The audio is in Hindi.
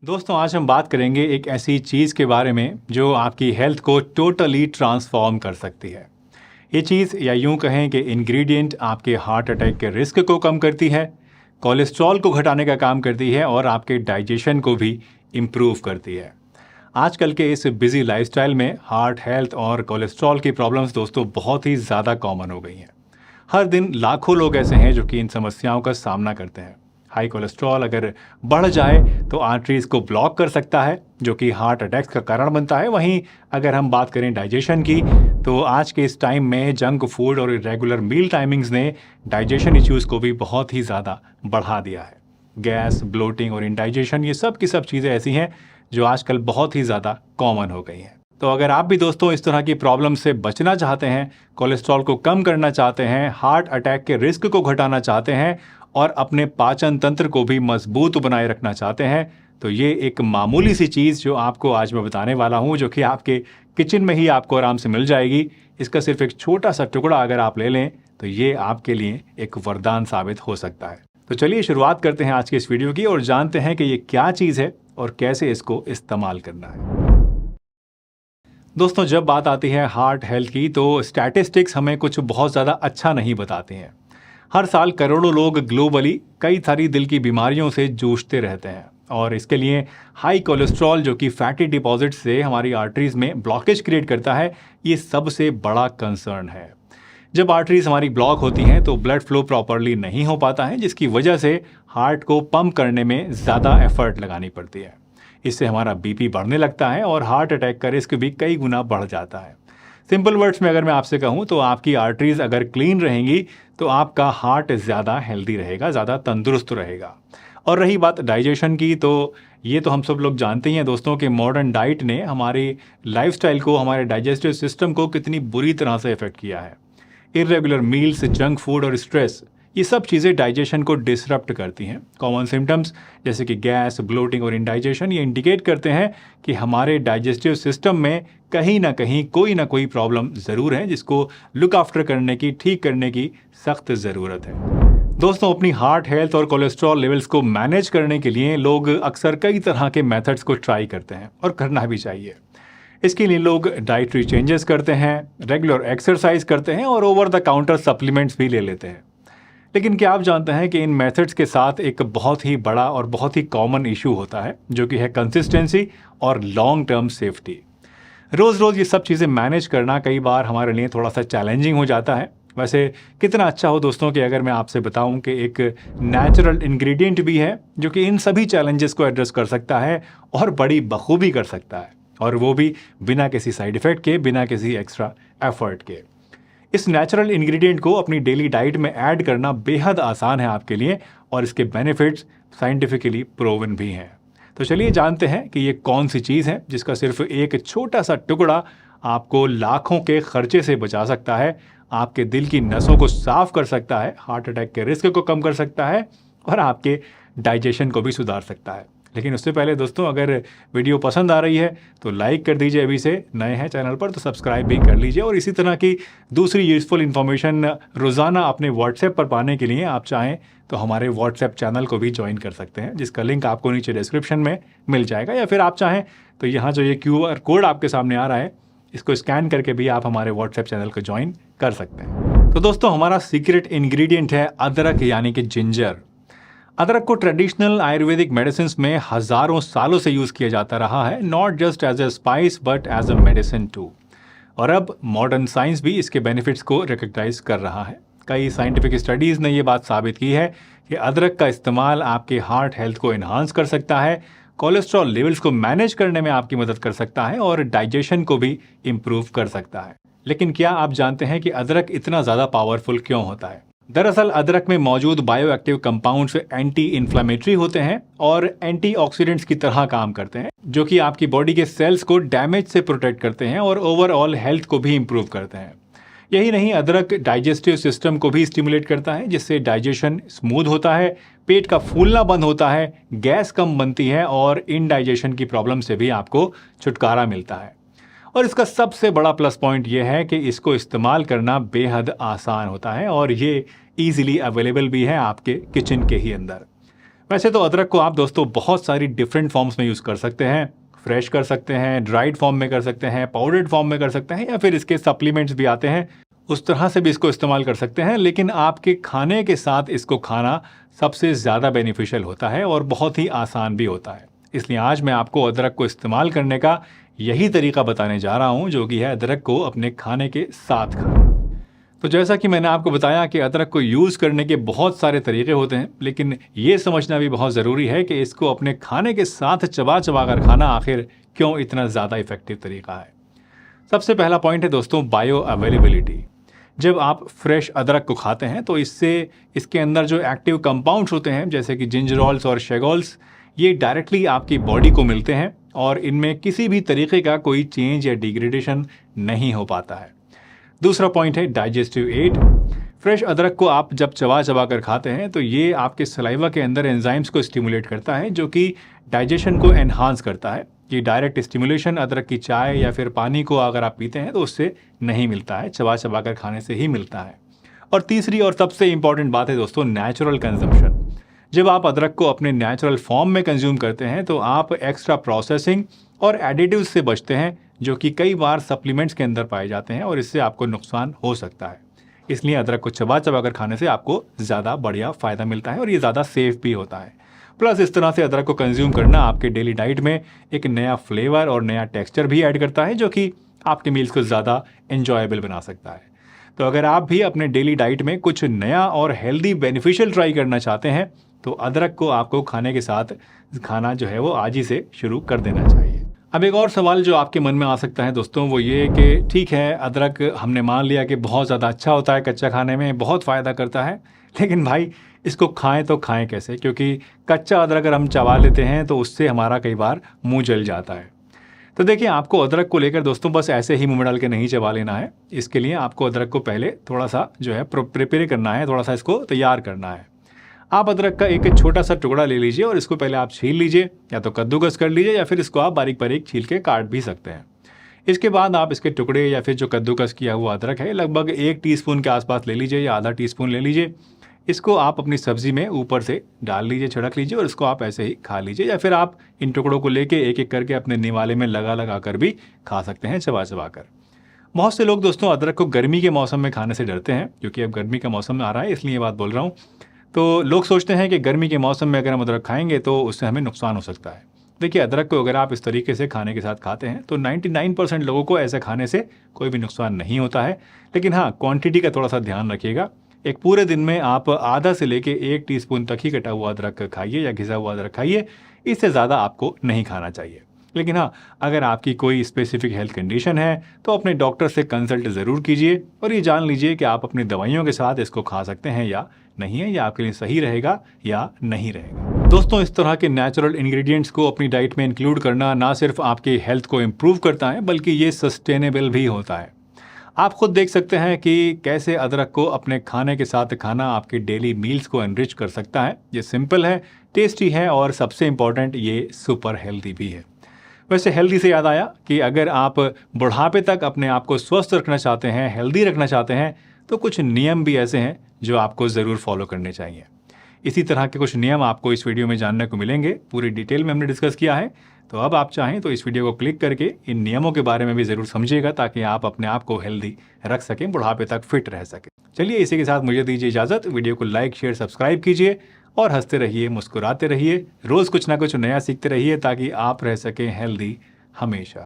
दोस्तों आज हम बात करेंगे एक ऐसी चीज़ के बारे में जो आपकी हेल्थ को टोटली ट्रांसफॉर्म कर सकती है। ये चीज़ या यूं कहें कि इंग्रेडिएंट आपके हार्ट अटैक के रिस्क को कम करती है, कोलेस्ट्रॉल को घटाने का काम करती है और आपके डाइजेशन को भी इम्प्रूव करती है। आजकल के इस बिजी लाइफस्टाइल में हार्ट हेल्थ और कोलेस्ट्रॉल की प्रॉब्लम्स दोस्तों बहुत ही ज़्यादा कॉमन हो गई हैं। हर दिन लाखों लोग ऐसे हैं जो कि इन समस्याओं का सामना करते हैं। हाई कोलेस्ट्रॉल अगर बढ़ जाए तो आर्टरीज को ब्लॉक कर सकता है जो कि हार्ट अटैक्स का कारण बनता है। वहीं अगर हम बात करें डाइजेशन की तो आज के इस टाइम में जंक फूड और इरेगुलर मील टाइमिंग्स ने डाइजेशन इश्यूज़ को भी बहुत ही ज़्यादा बढ़ा दिया है। गैस, ब्लोटिंग और इंडाइजेशन ये सब की सब चीज़ें ऐसी हैं जो आजकल बहुत ही ज़्यादा कॉमन हो गई हैं। तो अगर आप भी दोस्तों इस तरह की प्रॉब्लम से बचना चाहते हैं, कोलेस्ट्रॉल को कम करना चाहते हैं, हार्ट अटैक के रिस्क को घटाना चाहते हैं और अपने पाचन तंत्र को भी मजबूत बनाए रखना चाहते हैं, तो ये एक मामूली सी चीज़ जो आपको आज मैं बताने वाला हूँ, जो कि आपके किचन में ही आपको आराम से मिल जाएगी। इसका सिर्फ एक छोटा सा टुकड़ा अगर आप ले लें तो ये आपके लिए एक वरदान साबित हो सकता है। तो चलिए शुरुआत करते हैं आज के इस वीडियो की और जानते हैं कि ये क्या चीज़ है और कैसे इसको इस्तेमाल करना है। दोस्तों जब बात आती है हार्ट हेल्थ की तो स्टैटिस्टिक्स हमें कुछ बहुत ज़्यादा अच्छा नहीं बताते हैं। हर साल करोड़ों लोग ग्लोबली कई सारी दिल की बीमारियों से जूझते रहते हैं और इसके लिए हाई कोलेस्ट्रॉल जो कि फैटी डिपॉजिट से हमारी आर्टरीज में ब्लॉकेज क्रिएट करता है, ये सबसे बड़ा कंसर्न है। जब आर्टरीज हमारी ब्लॉक होती हैं तो ब्लड फ्लो प्रॉपरली नहीं हो पाता है, जिसकी वजह से हार्ट को पंप करने में ज़्यादा एफर्ट लगानी पड़ती है। इससे हमारा बीपी बढ़ने लगता है और हार्ट अटैक का रिस्क भी कई गुना बढ़ जाता है। सिंपल वर्ड्स में अगर मैं आपसे कहूँ तो आपकी आर्टरीज अगर क्लीन रहेंगी तो आपका हार्ट ज़्यादा हेल्दी रहेगा, ज़्यादा तंदुरुस्त रहेगा। और रही बात डाइजेशन की, तो ये तो हम सब लोग जानते ही हैं दोस्तों कि मॉडर्न डाइट ने हमारी लाइफस्टाइल को, हमारे डाइजेस्टिव सिस्टम को कितनी बुरी तरह से इफेक्ट किया है। इरेगुलर मील्स, जंक फूड और स्ट्रेस, ये सब चीज़ें डाइजेशन को डिसरप्ट करती हैं। कॉमन सिम्टम्स जैसे कि गैस, ब्लोटिंग और इंडाइजेशन ये इंडिकेट करते हैं कि हमारे डाइजेस्टिव सिस्टम में कहीं ना कहीं कोई ना कोई प्रॉब्लम ज़रूर है, जिसको लुक आफ्टर करने की, ठीक करने की सख्त ज़रूरत है। दोस्तों अपनी हार्ट हेल्थ और कोलेस्ट्रॉल लेवल्स को मैनेज करने के लिए लोग अक्सर कई तरह के मेथड्स को ट्राई करते हैं और करना भी चाहिए। इसके लिए लोग डाइटरी चेंजेस करते हैं, रेगुलर एक्सरसाइज करते हैं और ओवर द काउंटर सप्लीमेंट्स भी ले लेते हैं। लेकिन क्या आप जानते हैं कि इन मेथड्स के साथ एक बहुत ही बड़ा और बहुत ही कॉमन इशू होता है, जो कि है कंसिस्टेंसी और लॉन्ग टर्म सेफ्टी। रोज़ रोज़ ये सब चीज़ें मैनेज करना कई बार हमारे लिए थोड़ा सा चैलेंजिंग हो जाता है। वैसे कितना अच्छा हो दोस्तों कि अगर मैं आपसे बताऊं कि एक नेचुरल इंग्रेडिएंट भी है जो कि इन सभी चैलेंजेस को एड्रेस कर सकता है और बड़ी बखूबी कर सकता है, और वो भी बिना किसी साइड इफ़ेक्ट के, बिना किसी एक्स्ट्रा एफर्ट के। इस नेचुरल इंग्रेडिएंट को अपनी डेली डाइट में ऐड करना बेहद आसान है आपके लिए और इसके बेनिफिट्स साइंटिफिकली प्रूवन भी हैं। तो चलिए जानते हैं कि ये कौन सी चीज़ है जिसका सिर्फ एक छोटा सा टुकड़ा आपको लाखों के खर्चे से बचा सकता है, आपके दिल की नसों को साफ कर सकता है, हार्ट अटैक के रिस्क को कम कर सकता है और आपके डाइजेशन को भी सुधार सकता है। लेकिन उससे पहले दोस्तों अगर वीडियो पसंद आ रही है तो लाइक कर दीजिए, अभी से नए हैं चैनल पर तो सब्सक्राइब भी कर लीजिए। और इसी तरह की दूसरी यूज़फुल इन्फॉर्मेशन रोज़ाना अपने व्हाट्सएप पर पाने के लिए आप चाहें तो हमारे व्हाट्सएप चैनल को भी ज्वाइन कर सकते हैं, जिसका लिंक आपको नीचे डिस्क्रिप्शन में मिल जाएगा, या फिर आप चाहें तो यहाँ जो ये QR कोड आपके सामने आ रहा है इसको स्कैन करके भी आप हमारे व्हाट्सएप चैनल को ज्वाइन कर सकते हैं। तो दोस्तों हमारा सीक्रेट इंग्रेडिएंट है अदरक, यानी कि जिंजर। अदरक को ट्रेडिशनल आयुर्वेदिक मेडिसिन में हज़ारों सालों से यूज़ किया जाता रहा है, not just as a spice but as a medicine too. और अब मॉडर्न साइंस भी इसके बेनिफिट्स को रिकग्नाइज कर रहा है। कई साइंटिफिक स्टडीज़ ने ये बात साबित की है कि अदरक का इस्तेमाल आपके हार्ट हेल्थ को इन्हांस कर सकता है, कोलेस्ट्रॉल लेवल्स को मैनेज करने में आपकी मदद कर सकता है और डाइजेशन को भी इम्प्रूव कर सकता है। लेकिन क्या आप जानते हैं कि अदरक इतना ज़्यादा पावरफुल क्यों होता है? दरअसल अदरक में मौजूद बायोएक्टिव कंपाउंड्स एंटी इन्फ्लेमेटरी होते हैं और एंटीऑक्सीडेंट्स की तरह काम करते हैं, जो कि आपकी बॉडी के सेल्स को डैमेज से प्रोटेक्ट करते हैं और ओवरऑल हेल्थ को भी इम्प्रूव करते हैं। यही नहीं, अदरक डाइजेस्टिव सिस्टम को भी स्टिमुलेट करता है, जिससे डाइजेशन स्मूथ होता है, पेट का फूलना बंद होता है, गैस कम बनती है और इनडाइजेशन की प्रॉब्लम से भी आपको छुटकारा मिलता है। और इसका सबसे बड़ा प्लस पॉइंट ये है कि इसको इस्तेमाल करना बेहद आसान होता है और ये ईजिली अवेलेबल भी है आपके किचन के ही अंदर। वैसे तो अदरक को आप दोस्तों बहुत सारी डिफरेंट फॉर्म्स में यूज़ कर सकते हैं। फ्रेश कर सकते हैं, ड्राइड फॉर्म में कर सकते हैं, पाउडर्ड फॉर्म में कर सकते हैं, या फिर इसके सप्लीमेंट्स भी आते हैं, उस तरह से भी इसको इस्तेमाल कर सकते हैं। लेकिन आपके खाने के साथ इसको खाना सबसे ज़्यादा बेनिफिशियल होता है और बहुत ही आसान भी होता है। इसलिए आज मैं आपको अदरक को इस्तेमाल करने का यही तरीका बताने जा रहा हूँ, जो कि है अदरक को अपने खाने के साथ खाना। तो जैसा कि मैंने आपको बताया कि अदरक को यूज़ करने के बहुत सारे तरीके होते हैं, लेकिन ये समझना भी बहुत ज़रूरी है कि इसको अपने खाने के साथ चबा चबा कर खाना आखिर क्यों इतना ज़्यादा इफेक्टिव तरीका है। सबसे पहला पॉइंट है दोस्तों बायो अवेलेबिलिटी। जब आप फ्रेश अदरक को खाते हैं तो इससे इसके अंदर जो एक्टिव कंपाउंड्स होते हैं, जैसे कि जिंजरोल्स और शेगोल्स, ये डायरेक्टली आपकी बॉडी को मिलते हैं और इनमें किसी भी तरीके का कोई चेंज या डिग्रेडेशन नहीं हो पाता है। दूसरा पॉइंट है डाइजेस्टिव एड। फ्रेश अदरक को आप जब चबा चबा कर खाते हैं तो ये आपके सलाइवा के अंदर एंजाइम्स को स्टिमुलेट करता है, जो कि डाइजेशन को एनहांस करता है। ये डायरेक्ट स्टिमुलेशन अदरक की चाय या फिर पानी को अगर आप पीते हैं तो उससे नहीं मिलता है, चबा चबा कर खाने से ही मिलता है। और तीसरी और सबसे इंपॉर्टेंट बात है दोस्तों नेचुरल कंजम्पशन। जब आप अदरक को अपने नेचुरल फॉर्म में कंज्यूम करते हैं तो आप एक्स्ट्रा प्रोसेसिंग और एडिटिव्स से बचते हैं, जो कि कई बार सप्लीमेंट्स के अंदर पाए जाते हैं और इससे आपको नुकसान हो सकता है। इसलिए अदरक को चबा चबा कर खाने से आपको ज़्यादा बढ़िया फ़ायदा मिलता है और ये ज़्यादा सेफ भी होता है। प्लस इस तरह से अदरक को कंज्यूम करना आपके डेली डाइट में एक नया फ्लेवर और नया टेक्सचर भी ऐड करता है, जो कि आपके मील्स को ज़्यादा एंजॉयबल बना सकता है। तो अगर आप भी अपने डेली डाइट में कुछ नया और हेल्दी बेनिफिशियल ट्राई करना चाहते हैं तो अदरक को आपको खाने के साथ खाना जो है वो आज ही से शुरू कर देना चाहिए। अब एक और सवाल जो आपके मन में आ सकता है दोस्तों, वो ये कि ठीक है, अदरक हमने मान लिया कि बहुत ज़्यादा अच्छा होता है, कच्चा खाने में बहुत फ़ायदा करता है, लेकिन भाई इसको खाएं तो खाएं कैसे? क्योंकि कच्चा अदरक अगर हम चबा लेते हैं तो उससे हमारा कई बार मुंह जल जाता है। तो देखिए, आपको अदरक को लेकर दोस्तों बस ऐसे ही मुंह में डाल के नहीं चबा लेना है। इसके लिए आपको अदरक को पहले थोड़ा सा जो है प्रिपेयर करना है, थोड़ा सा इसको तैयार करना है। आप अदरक का एक छोटा सा टुकड़ा ले लीजिए और इसको पहले आप छील लीजिए, या तो कद्दूकस कर लीजिए या फिर इसको आप बारीक बारीक छील के काट भी सकते हैं। इसके बाद आप इसके टुकड़े या फिर जो कद्दूकस किया हुआ अदरक है लगभग 1 टीस्पून के आसपास ले लीजिए या आधा टीस्पून ले लीजिए। इसको आप अपनी सब्जी में ऊपर से डाल लीजिए, छिड़क लीजिए और इसको आप ऐसे ही खा लीजिए, या फिर आप इन टुकड़ों को लेके एक एक करके अपने निवाले में लगा लगा कर भी खा सकते हैं, चबा चबा कर। बहुत से लोग दोस्तों अदरक को गर्मी के मौसम में खाने से डरते हैं, क्योंकि अब गर्मी का मौसम आ रहा है इसलिए ये बात बोल रहा हूँ। तो लोग सोचते हैं कि गर्मी के मौसम में अगर हम अदरक खाएंगे तो उससे हमें नुकसान हो सकता है। देखिए, अदरक को अगर आप इस तरीके से खाने के साथ खाते हैं तो 99% लोगों को ऐसे खाने से कोई भी नुकसान नहीं होता है। लेकिन हाँ, क्वांटिटी का थोड़ा सा ध्यान रखिएगा। एक पूरे दिन में आप आधा से लेके 1 टीस्पून तक ही कटा हुआ अदरक खाइए या घिसा हुआ अदरक खाइए, इससे ज़्यादा आपको नहीं खाना चाहिए। लेकिन हाँ, अगर आपकी कोई स्पेसिफिक हेल्थ कंडीशन है तो अपने डॉक्टर से कंसल्ट ज़रूर कीजिए और ये जान लीजिए कि आप अपनी दवाइयों के साथ इसको खा सकते हैं या नहीं है, या आपके लिए सही रहेगा या नहीं रहेगा। दोस्तों, इस तरह के नेचुरल इंग्रेडिएंट्स को अपनी डाइट में इंक्लूड करना ना सिर्फ आपकी हेल्थ को इम्प्रूव करता है बल्कि ये सस्टेनेबल भी होता है। आप खुद देख सकते हैं कि कैसे अदरक को अपने खाने के साथ खाना आपके डेली मील्स को एनरिच कर सकता है। ये सिंपल है, टेस्टी है और सबसे इम्पॉर्टेंट ये सुपर हेल्दी भी है। वैसे हेल्दी से याद आया कि अगर आप बुढ़ापे तक अपने आप को स्वस्थ रखना चाहते हैं, हेल्दी रखना चाहते हैं, तो कुछ नियम भी ऐसे हैं जो आपको ज़रूर फॉलो करने चाहिए। इसी तरह के कुछ नियम आपको इस वीडियो में जानने को मिलेंगे, पूरी डिटेल में हमने डिस्कस किया है। तो अब आप चाहें तो इस वीडियो को क्लिक करके इन नियमों के बारे में भी ज़रूर समझिएगा, ताकि आप अपने आप को हेल्दी रख सकें, बुढ़ापे तक फिट रह सकें। चलिए, इसी के साथ मुझे दीजिए इजाज़त। वीडियो को लाइक, शेयर, सब्सक्राइब कीजिए और हंसते रहिए, मुस्कुराते रहिए। रोज़ कुछ ना कुछ नया सीखते रहिए ताकि आप रह सकें हेल्दी हमेशा।